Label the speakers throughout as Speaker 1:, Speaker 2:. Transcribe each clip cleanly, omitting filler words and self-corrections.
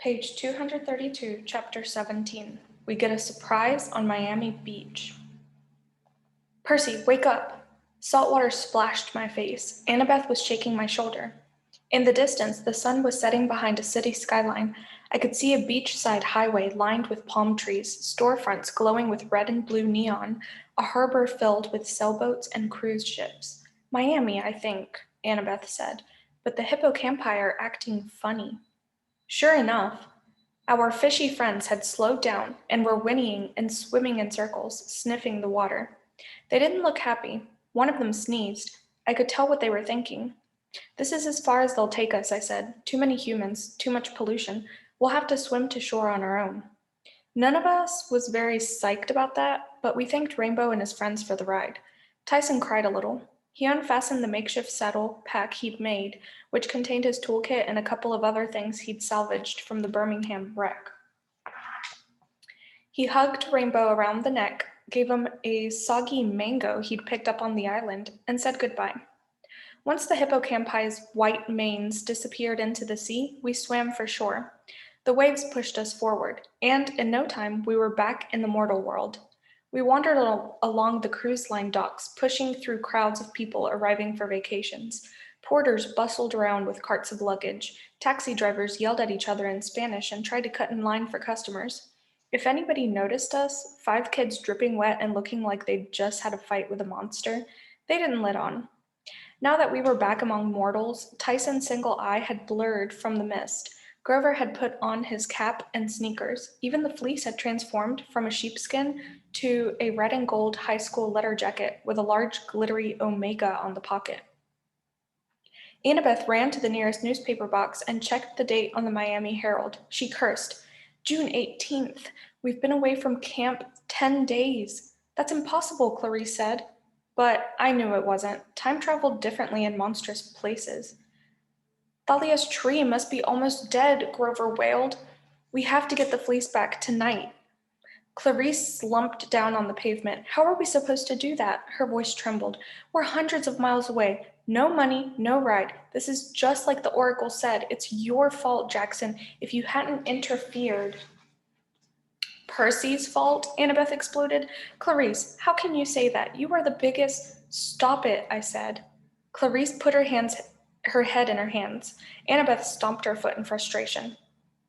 Speaker 1: Page 232, Chapter 17. We get a surprise on Miami Beach. Percy, wake up! Salt water splashed my face. Annabeth was shaking my shoulder. In the distance, the sun was setting behind a city skyline. I could see a beachside highway lined with palm trees, storefronts glowing with red and blue neon, a harbor filled with sailboats and cruise ships. Miami, I think, Annabeth said, but the hippocampi are acting funny. Sure enough, our fishy friends had slowed down and were whinnying and swimming in circles, sniffing the water. They didn't look happy. One of them sneezed. I could tell what they were thinking. This is as far as they'll take us, I said. Too many humans, too much pollution. We'll have to swim to shore on our own. None of us was very psyched about that, but we thanked Rainbow and his friends for the ride. Tyson cried a little. He unfastened the makeshift saddle pack he'd made, which contained his toolkit and a couple of other things he'd salvaged from the Birmingham wreck. He hugged Rainbow around the neck, gave him a soggy mango he'd picked up on the island, and said goodbye. Once the hippocampi's white manes disappeared into the sea, we swam for shore. The waves pushed us forward, and in no time we were back in the mortal world. We wandered along the cruise line docks, pushing through crowds of people arriving for vacations. Porters bustled around with carts of luggage. Taxi drivers yelled at each other in Spanish and tried to cut in line for customers. If anybody noticed us, 5 kids dripping wet and looking like they'd just had a fight with a monster, they didn't let on. Now that we were back among mortals, Tyson's single eye had blurred from the mist. Grover had put on his cap and sneakers. Even the fleece had transformed from a sheepskin to a red and gold high school letter jacket with a large glittery omega on the pocket. Annabeth ran to the nearest newspaper box and checked the date on the Miami Herald. She cursed. June 18th. We've been away from camp 10 days. That's impossible, Clarice said. But I knew it wasn't. Time traveled differently in monstrous places. Thalia's tree must be almost dead, Grover wailed. We have to get the fleece back tonight. Clarice slumped down on the pavement. How are we supposed to do that? Her voice trembled. We're hundreds of miles away. No money, no ride. This is just like the Oracle said. It's your fault, Jackson. If you hadn't interfered. Percy's fault? Annabeth exploded. Clarice, how can you say that? You are the biggest. Stop it, I said. Clarice put her head in her hands. Annabeth stomped her foot in frustration.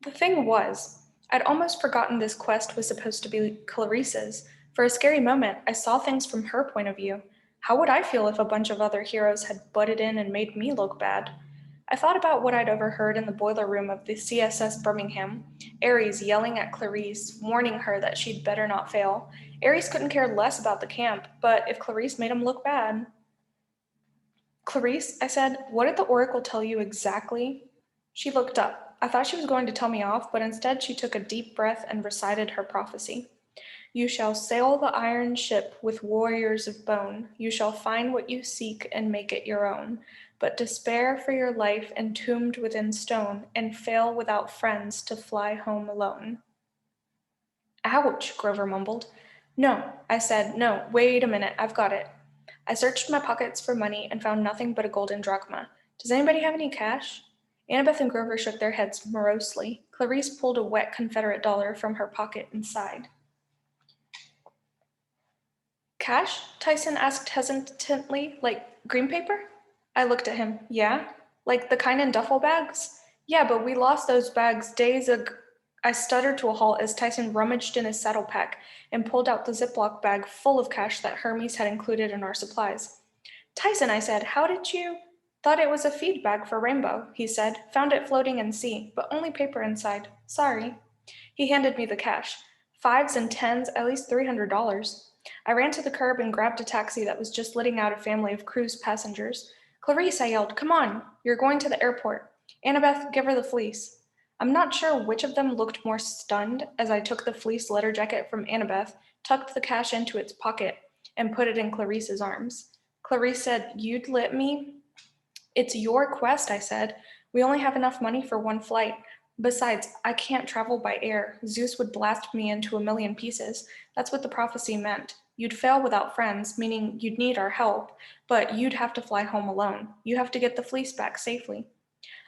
Speaker 1: The thing was, I'd almost forgotten this quest was supposed to be Clarice's. For a scary moment, I saw things from her point of view. How would I feel if a bunch of other heroes had butted in and made me look bad? I thought about what I'd overheard in the boiler room of the CSS Birmingham. Ares yelling at Clarice, warning her that she'd better not fail. Ares couldn't care less about the camp, but if Clarice made him look bad. Clarice, I said, what did the Oracle tell you exactly? She looked up. I thought she was going to tell me off, but instead she took a deep breath and recited her prophecy. You shall sail the iron ship with warriors of bone. You shall find what you seek and make it your own. But despair for your life entombed within stone, and fail without friends to fly home alone. Ouch, Grover mumbled. No, I said, no, wait a minute, I've got it. I searched my pockets for money and found nothing but a golden drachma. Does anybody have any cash? Annabeth and Grover shook their heads morosely. Clarice pulled a wet Confederate dollar from her pocket and sighed. Cash? Tyson asked hesitantly, like green paper? I looked at him. Yeah? Like the kind in duffel bags? Yeah, but we lost those bags days ago. I stuttered to a halt as Tyson rummaged in his saddle pack and pulled out the Ziploc bag full of cash that Hermes had included in our supplies. Tyson, I said, how did you? Thought it was a feed bag for Rainbow, he said. Found it floating in sea, but only paper inside. Sorry. He handed me the cash. Fives and tens, at least $300. I ran to the curb and grabbed a taxi that was just letting out a family of cruise passengers. Clarice, I yelled, come on, you're going to the airport. Annabeth, give her the fleece. I'm not sure which of them looked more stunned as I took the fleece letter jacket from Annabeth, tucked the cash into its pocket, and put it in Clarice's arms. Clarice said, you'd let me? It's your quest, I said. We only have enough money for one flight. Besides, I can't travel by air. Zeus would blast me into a million pieces. That's what the prophecy meant. You'd fail without friends, meaning you'd need our help, but you'd have to fly home alone. You have to get the fleece back safely.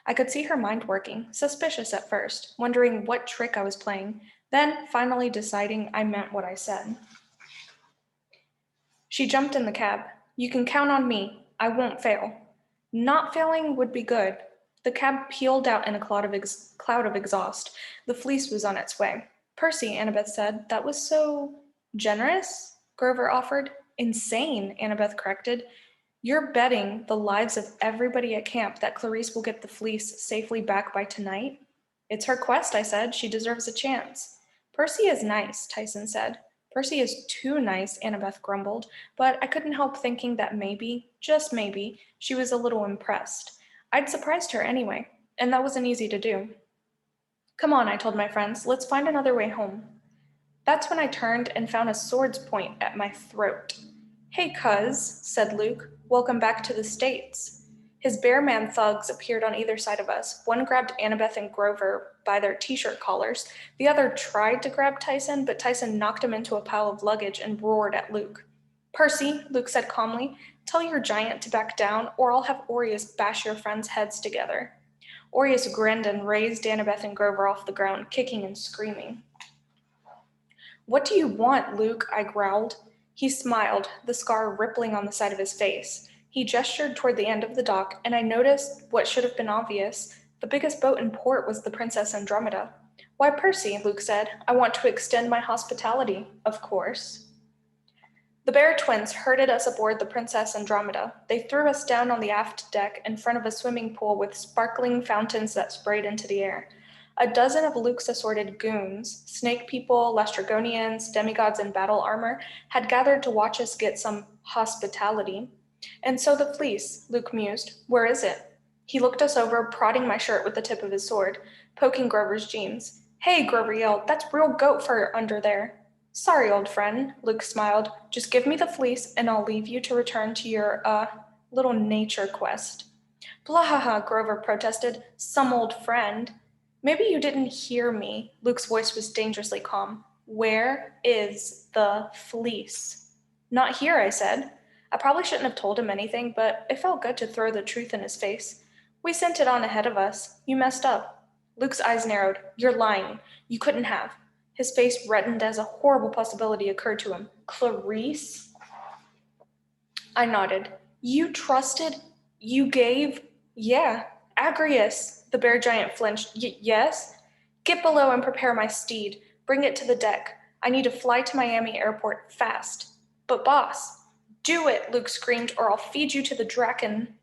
Speaker 1: I could see her mind working, suspicious at first, wondering what trick I was playing, then finally deciding I meant what I said. She jumped in the cab. You can count on me. I won't fail. Not failing would be good. The cab peeled out in a cloud of exhaust. The fleece was on its way. Percy, Annabeth said. That was so generous, Grover offered. Insane, Annabeth corrected. You're betting the lives of everybody at camp that Clarice will get the fleece safely back by tonight? It's her quest, I said. She deserves a chance. Percy is nice, Tyson said. Percy is too nice, Annabeth grumbled, but I couldn't help thinking that maybe, just maybe, she was a little impressed. I'd surprised her anyway, and that wasn't easy to do. Come on, I told my friends, let's find another way home. That's when I turned and found a sword's point at my throat. Hey, cuz, said Luke, welcome back to the States. His Bearman thugs appeared on either side of us. One grabbed Annabeth and Grover by their t-shirt collars. The other tried to grab Tyson, but Tyson knocked him into a pile of luggage and roared at Luke. Percy, Luke said calmly, tell your giant to back down, or I'll have Aureus bash your friends' heads together. Aureus grinned and raised Annabeth and Grover off the ground, kicking and screaming. What do you want, Luke? I growled. He smiled, the scar rippling on the side of his face. He gestured toward the end of the dock, and I noticed what should have been obvious. The biggest boat in port was the Princess Andromeda. Why, Percy, Luke said. I want to extend my hospitality, of course. The Bear twins herded us aboard the Princess Andromeda. They threw us down on the aft deck in front of a swimming pool with sparkling fountains that sprayed into the air. A dozen of Luke's assorted goons, snake people, Lastrygonians, demigods in battle armor, had gathered to watch us get some hospitality. And so the fleece, Luke mused. Where is it? He looked us over, prodding my shirt with the tip of his sword, poking Grover's jeans. Hey, Grover yelled, that's real goat fur under there. Sorry, old friend, Luke smiled. Just give me the fleece and I'll leave you to return to your, little nature quest. Blah, Grover protested. Some old friend. Maybe you didn't hear me. Luke's voice was dangerously calm. Where is the fleece? Not here, I said. I probably shouldn't have told him anything, but it felt good to throw the truth in his face. We sent it on ahead of us. You messed up. Luke's eyes narrowed. You're lying. You couldn't have. His face reddened as a horrible possibility occurred to him. Clarice? I nodded. You trusted? You gave? Yeah. Agrius. The bear giant flinched. Yes? Get below and prepare my steed. Bring it to the deck. I need to fly to Miami airport fast. But boss, do it, Luke screamed, or I'll feed you to the Draken.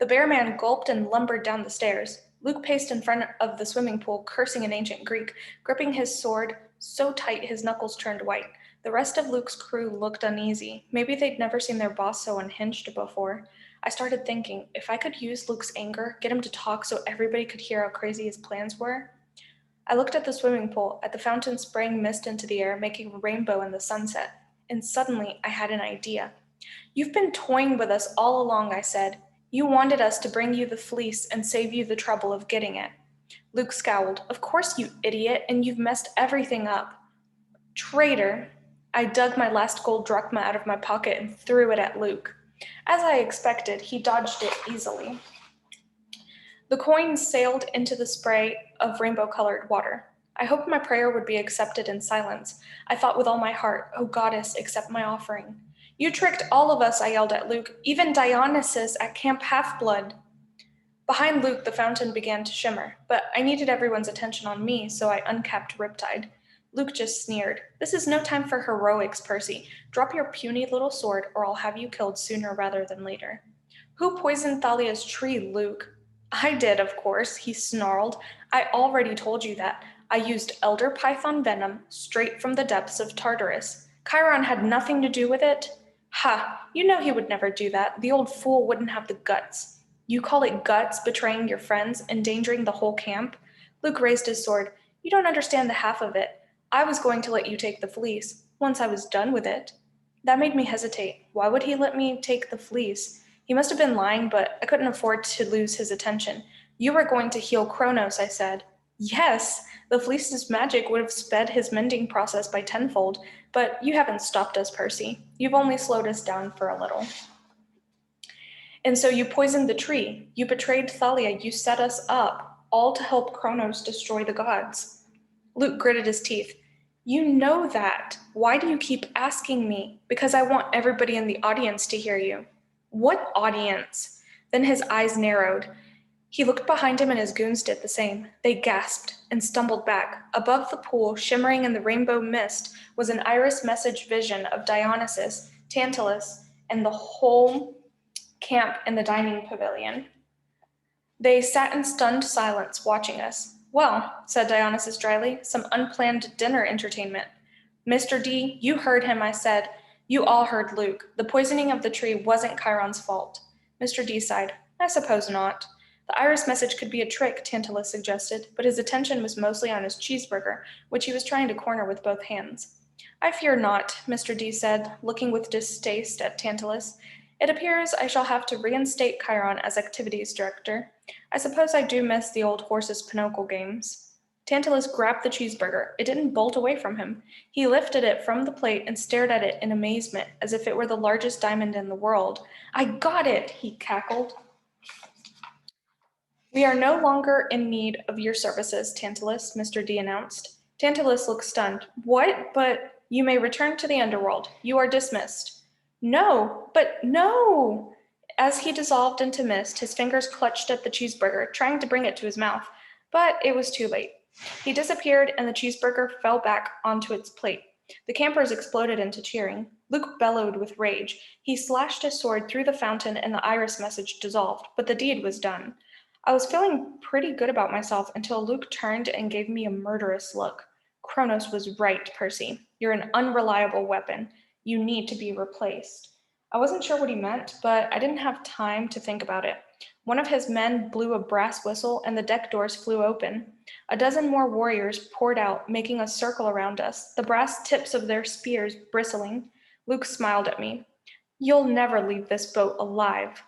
Speaker 1: The bear man gulped and lumbered down the stairs. Luke paced in front of the swimming pool, cursing in ancient Greek, gripping his sword so tight his knuckles turned white. The rest of Luke's crew looked uneasy. Maybe they'd never seen their boss so unhinged before. I started thinking, if I could use Luke's anger, get him to talk so everybody could hear how crazy his plans were. I looked at the swimming pool, at the fountain spraying mist into the air, making a rainbow in the sunset, and suddenly I had an idea. You've been toying with us all along, I said. You wanted us to bring you the fleece and save you the trouble of getting it. Luke scowled. Of course, you idiot, and you've messed everything up. Traitor. I dug my last gold drachma out of my pocket and threw it at Luke. As I expected, he dodged it easily. The coin sailed into the spray of rainbow-colored water. I hoped my prayer would be accepted in silence. I thought with all my heart, O goddess, accept my offering. You tricked all of us, I yelled at Luke, even Dionysus at Camp Half-Blood. Behind Luke, the fountain began to shimmer, but I needed everyone's attention on me, so I uncapped Riptide. Luke just sneered. This is no time for heroics, Percy. Drop your puny little sword, or I'll have you killed sooner rather than later. Who poisoned Thalia's tree, Luke? I did, of course, he snarled. I already told you that. I used elder python venom straight from the depths of Tartarus. Chiron had nothing to do with it. Ha, you know he would never do that. The old fool wouldn't have the guts. You call it guts, betraying your friends, endangering the whole camp? Luke raised his sword. You don't understand the half of it. I was going to let you take the fleece, once I was done with it. That made me hesitate. Why would he let me take the fleece? He must have been lying, but I couldn't afford to lose his attention. You were going to heal Kronos, I said. Yes, the fleece's magic would have sped his mending process by tenfold, but you haven't stopped us, Percy. You've only slowed us down for a little. And so you poisoned the tree. You betrayed Thalia. You set us up, all to help Kronos destroy the gods. Luke gritted his teeth. You know that. Why do you keep asking me? Because I want everybody in the audience to hear you. What audience? Then his eyes narrowed. He looked behind him and his goons did the same. They gasped and stumbled back. Above the pool, shimmering in the rainbow mist, was an iris message vision of Dionysus, Tantalus, and the whole camp in the dining pavilion. They sat in stunned silence, watching us. Well, said Dionysus dryly, some unplanned dinner entertainment. Mr. D, you heard him, I said. You all heard Luke. The poisoning of the tree wasn't Chiron's fault. Mr. D sighed. I suppose not. The iris message could be a trick, Tantalus suggested, but his attention was mostly on his cheeseburger, which he was trying to corner with both hands. I fear not, Mr. D said, looking with distaste at Tantalus. It appears I shall have to reinstate Chiron as activities director. I suppose I do miss the old horse's pinochle games. Tantalus grabbed the cheeseburger. It didn't bolt away from him. He lifted it from the plate and stared at it in amazement, as if it were the largest diamond in the world. I got it, he cackled. We are no longer in need of your services, Tantalus, Mr. D announced. Tantalus looked stunned. What? But you may return to the underworld. You are dismissed. No, but no! As he dissolved into mist, his fingers clutched at the cheeseburger, trying to bring it to his mouth. But it was too late. He disappeared, and the cheeseburger fell back onto its plate. The campers exploded into cheering. Luke bellowed with rage. He slashed his sword through the fountain, and the iris message dissolved, but the deed was done. I was feeling pretty good about myself until Luke turned and gave me a murderous look. Kronos was right, Percy. You're an unreliable weapon. You need to be replaced. I wasn't sure what he meant, but I didn't have time to think about it. One of his men blew a brass whistle, and the deck doors flew open. A dozen more warriors poured out, making a circle around us, the brass tips of their spears bristling. Luke smiled at me. You'll never leave this boat alive.